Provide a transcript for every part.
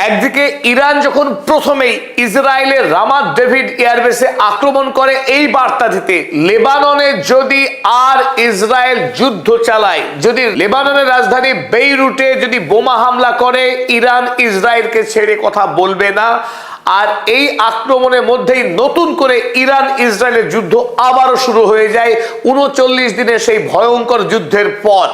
একদিকে ইরান যখন প্রথমেই ইসরায়েলের রামাত ডেভিড এয়ারবেসে আক্রমণ করে এই বার্তা দিতে, লেবাননে যদি আর ইসরায়েল যুদ্ধ চালায়, যদি লেবাননের রাজধানী বেইরুটে যদি বোমা হামলা করে, ইরান ইসরায়েলকে ছেড়ে কথা বলবে না। আর এই আক্রমণের মধ্যেই নতুন করে ইরান ইসরায়েলের যুদ্ধ আবারও শুরু হয়ে যায় ৩৯ দিনের সেই ভয়ঙ্কর যুদ্ধের পর।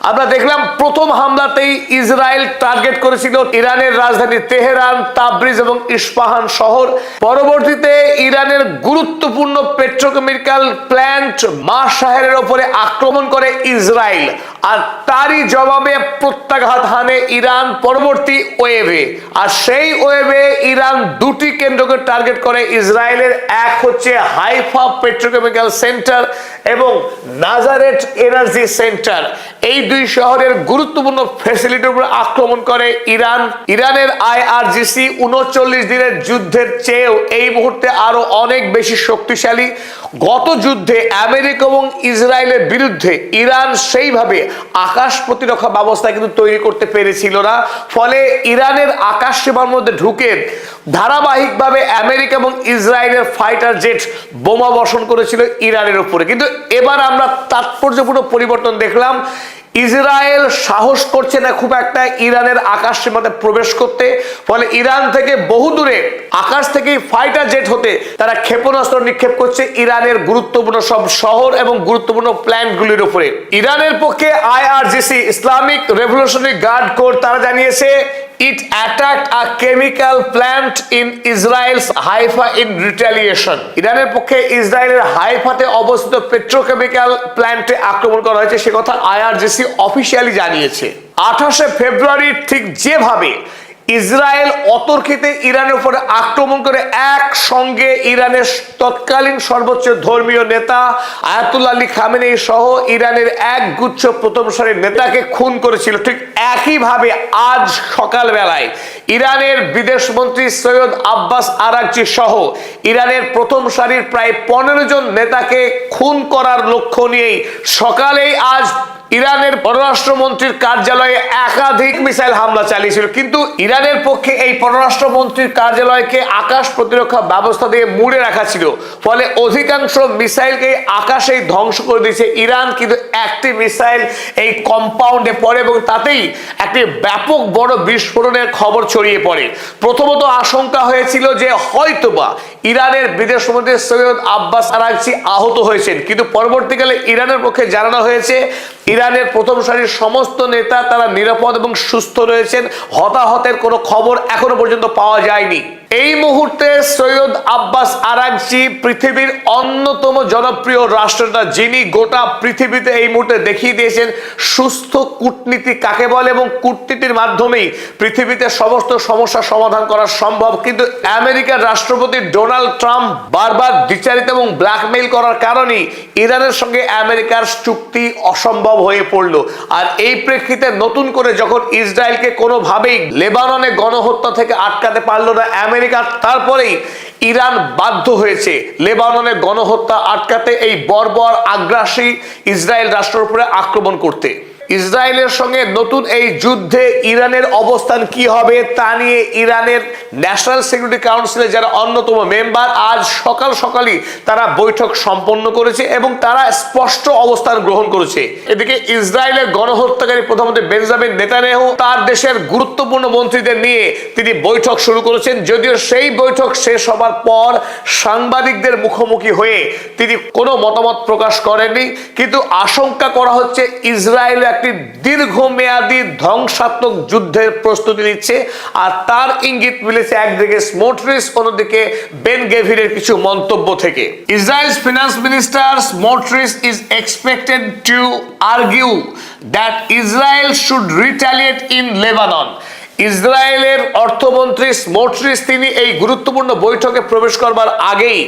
আমরা দেখলাম প্রথম হামলাতেই ইসরায়েল টার্গেট করেছিল ইরানের রাজধানী তেহরান, তাবরিজ এবং ইস্পাহান শহর। পরবর্তীতে ইরানের গুরুত্বপূর্ণ পেট্রোকেমিক্যাল প্ল্যান্ট মাশহারের উপরে আক্রমণ করে ইসরায়েল, আর তারই জবাবে প্রত্যাঘাত হানে ইরান পরবর্তী ওয়েভে। আর সেই ওয়েভে ইরান দুটি কেন্দ্রকে টার্গেট করে ইসরায়েলের, এক হচ্ছে হাইফা পেট্রোকেমিক্যাল সেন্টার এবং নাজারেট এনার্জি সেন্টার। এই দুই শহরের গুরুত্বপূর্ণ ফ্যাসিলিটির উপর আক্রমণ করে ইরান। ইরানের আইআরজিসি ৩৯ দিনের যুদ্ধের চেয়েও এই মুহূর্তে আরো অনেক বেশি শক্তিশালী। গত যুদ্ধে আমেরিকা এবং ইসরায়েলের বিরুদ্ধে ইরান সেইভাবে আকাশ প্রতিরক্ষা ব্যবস্থা কিন্তু তৈরি করতে পেরেছিল না, ফলে ইরানের আকাশ সীমার মধ্যে ঢুকে ধারাবাহিকভাবে আমেরিকা এবং ইসরায়েলের ফাইটার জেট বোমা বর্ষণ করেছিল ইরানের উপরে। কিন্তু এবার আমরা তাৎপর্যপূর্ণ পরিবর্তন দেখলাম। ইসরায়েল সাহস করছে না খুব একটা ইরানের আকাশ সীমাতে প্রবেশ করতে, ফলে ইরান থেকে বহু দূরে আকাশ থেকেই ফাইটার জেট হতে তারা ক্ষেপণাস্ত্র নিক্ষেপ করছে ইরানের গুরুত্বপূর্ণ সব শহর এবং গুরুত্বপূর্ণ প্ল্যান্টগুলির উপরে। ইরানের পক্ষে IRGC Islamic revolutionary guard corps তারা জানিয়েছে it attacked a chemical plant in Israel's Haifa in retaliation. ইরানের পক্ষে ইসরায়েলের হাইফাতে অবস্থিত পেট্রোকেমিক্যাল প্ল্যান্টে আক্রমণ করা হয়েছে, সে কথা আইআরজিসি অফিসিয়ালি জানিয়েছে। ২৮ ফেব্রুয়ারি ঠিক যেভাবে ইসরায়েল অতর্কিতে ইরানের উপরে আক্রমণ করে একসঙ্গে ইরানের তৎকালীন সর্বোচ্চ ধর্মীয় নেতা আয়াতুল্লাহ আলী খামেনেই সহ ইরানের এক গুচ্ছ প্রথম সারির নেতাকে খুন করেছিল, ঠিক একইভাবে আজ সকালবেলায় ইরানের বিদেশমন্ত্রী সৈয়দ আব্বাস আরাগচি সহ ইরানের প্রথম সারির প্রায় ১৫ জন নেতাকে খুন করার লক্ষ্য নিয়েই সকালেই আজ ইরানের পররাষ্ট্রমন্ত্রীর কার্যালয়ে একাধিক মিসাইল হামলা চালিয়েছিল। কিন্তু ইরানের পক্ষে এই পররাষ্ট্রমন্ত্রীর কার্যালয়কে আকাশ প্রতিরক্ষা ব্যবস্থা দিয়ে মুড়ে রাখা ছিল, ফলে অধিকাংশ মিসাইলকে আকাশেই ধ্বংস করে দিয়েছে ইরান। কিন্তু একটি মিসাইল এই কম্পাউন্ডে পড়ে এবং তাতেই একটি ব্যাপক বড় বিস্ফোরণের খবর ছড়িয়ে পড়ে। প্রথমত আশঙ্কা হয়েছিল যে হয়তোবা ইরানের বিদেশমন্ত্রী সৈয়দ আব্বাস আরাগচি আহত হয়েছেন, কিন্তু পরবর্তীকালে ইরানের পক্ষে জানানো হয়েছে ইরানের প্রথম সারির সমস্ত নেতা তারা নিরাপদ এবং সুস্থ রয়েছেন, হতাহতের কোনো খবর এখনো পর্যন্ত পাওয়া যায়নি। এই মুহূর্তে সৈয়দ আব্বাস আরাগচি পৃথিবীর অন্যতম জনপ্রিয় রাষ্ট্রনেতা, যিনি গোটা পৃথিবীতে এই মুহূর্তে দেখিয়ে দিয়েছেন সুস্থ কূটনীতি কাকে বলে এবং কূটনীতির মাধ্যমেই পৃথিবীতে সমস্ত সমস্যার সমাধান করা সম্ভব। কিন্তু আমেরিকার রাষ্ট্রপতি ডোনাল্ড ট্রাম্প বারবার বিচারিত এবং ব্ল্যাকমেইল করার কারণেই ইরানের সঙ্গে আমেরিকার চুক্তি অসম্ভব হয়ে পড়ল। আর এই প্রেক্ষিতে নতুন করে যখন ইসরায়েলকে কোনোভাবেই লেবাননে গণহত্যা থেকে আটকাতে পারল না আমেরিকা, তারপরেই ইরান বাধ্য হয়েছে লেবাননে গণহত্যা আটকাতে এই বর্বর আগ্রাসী ইসরায়েল রাষ্ট্রের উপরে আক্রমণ করতে। ইসরায়েলের সঙ্গে নতুন এই যুদ্ধে ইরানের অবস্থান কি হবে তা নিয়ে ইরানের ন্যাশনাল সিকিউরিটি কাউন্সিলের যারা অন্যতম মেম্বার আজ সকাল সকালই তারা বৈঠক সম্পন্ন করেছে এবং তারা স্পষ্ট অবস্থান গ্রহণ করেছে। এদিকে ইসরায়েলের গণহত্যাকারী প্রধানমন্ত্রী বেঞ্জামিন নেতানিয়াহু তার দেশের গুরুত্বপূর্ণ মন্ত্রীদের নিয়ে তিনি বৈঠক শুরু করেছেন, যদিও সেই বৈঠক শেষ হবার পর সাংবাদিকদের মুখোমুখি হয়ে তিনি কোনো মতামত প্রকাশ করেননি। কিন্তু আশঙ্কা করা হচ্ছে ইসরায়েল একটি দীর্ঘমেয়াদী ধ্বংসাত্মক যুদ্ধের প্রস্তুতি নিচ্ছে, আর তার ইঙ্গিত মিলেছে একদিকে স্মোটরিচ, অন্যদিকে বেন গেভিরের কিছু মন্তব্য থেকে। ইসরায়েল's finance minister Smotrich is expected to argue that Israel should retaliate in Lebanon. ইসরায়েলের অর্থমন্ত্রী স্মোটরিচ তিনি এই গুরুত্বপূর্ণ বৈঠকে প্রবেশ করবার আগেই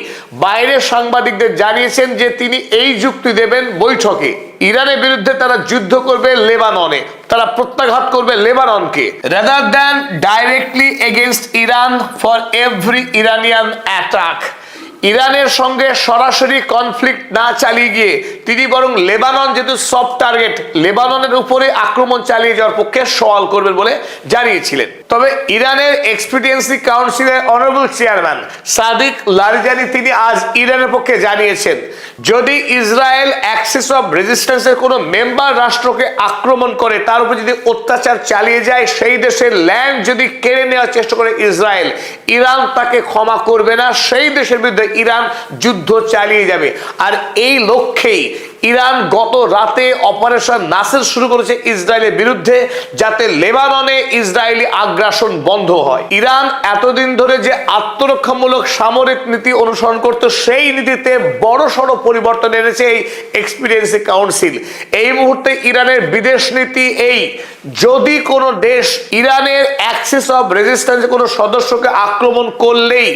বাইরের সাংবাদিকদের জানিয়েছেন যে তিনি এই যুক্তি দেবেন বৈঠকে ইরানের বিরুদ্ধে তারা যুদ্ধ করবে লেবাননে, তারা প্রত্যাঘাত করবে লেবাননকে, rather than directly against Iran for every Iranian attack. ইরানের সঙ্গে সরাসরি কনফ্লিক্ট না চালিয়ে গিয়ে তিনি বরং লেবানন যেহেতু সফট টার্গেট, লেবাননের উপরে আক্রমণ চালিয়ে যাওয়ার পক্ষে সওয়াল করবেন বলে জানিয়েছিলেন। তবে ইরানের এক্সপিডিয়েন্সি কাউন্সিলের অনারেবল চেয়ারম্যান সাদিক লারিজানি তিনি আজ ইরানের পক্ষে জানিয়েছেন, যদি ইসরায়েল অ্যাক্সিস অফ রেজিস্ট্যান্সের কোনো মেম্বার রাষ্ট্রকে আক্রমণ করে, তার উপর যদি অত্যাচার চালিয়ে যায়, সেই দেশের ল্যান্ড যদি কেড়ে নেওয়ার চেষ্টা করে ইসরায়েল, ইরান তাকে ক্ষমা করবে না, সেই দেশের বিরুদ্ধে ইরান যুদ্ধ চালিয়ে যাবে। আর এই লক্ষ্যেই ইরান গত রাতে অপারেশন নাসির শুরু করেছে ইসরায়েলের বিরুদ্ধে, যাতে লেবাননে ইসরায়েলি আগ্রাসন বন্ধ হয়। ইরান এতদিন ধরে যে আত্মরক্ষামূলক সামরিক নীতি অনুসরণ করত, সেই নীতিতে বড়সড় পরিবর্তন এনেছে এই এক্সপিডিয়েন্সি কাউন্সিল। এই মুহূর্তে ইরানের বিদেশ নীতি এই, যদি কোনো দেশ ইরানের অ্যাক্সিস অফ রেজিস্ট্যান্স কোনো সদস্যকে আক্রমণ করলেই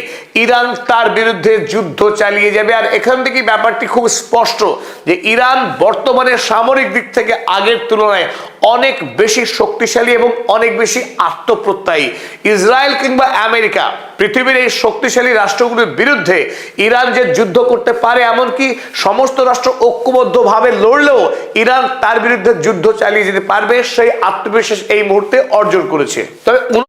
ইরান তার বিরুদ্ধে যুদ্ধ চালিয়ে যাবে। আর এখান থেকে ব্যাপারটি খুব স্পষ্ট যে ইরান বর্তমানে সামরিক দিক থেকে আগের তুলনায় অনেক বেশি শক্তিশালী এবং অনেক বেশি আত্মপ্রত্যয়ী। ইসরায়েল কিংবা আমেরিকা, পৃথিবীর এই শক্তিশালী রাষ্ট্রগুলোর বিরুদ্ধে ইরান যে যুদ্ধ করতে পারে, এমনকি সমস্ত রাষ্ট্র ঐক্যবদ্ধভাবে লড়লেও ইরান তার বিরুদ্ধে যুদ্ধ চালিয়ে যেতে পারবে, সেই আত্মবিশ্বাস এই মুহূর্তে অর্জন করেছে। তবে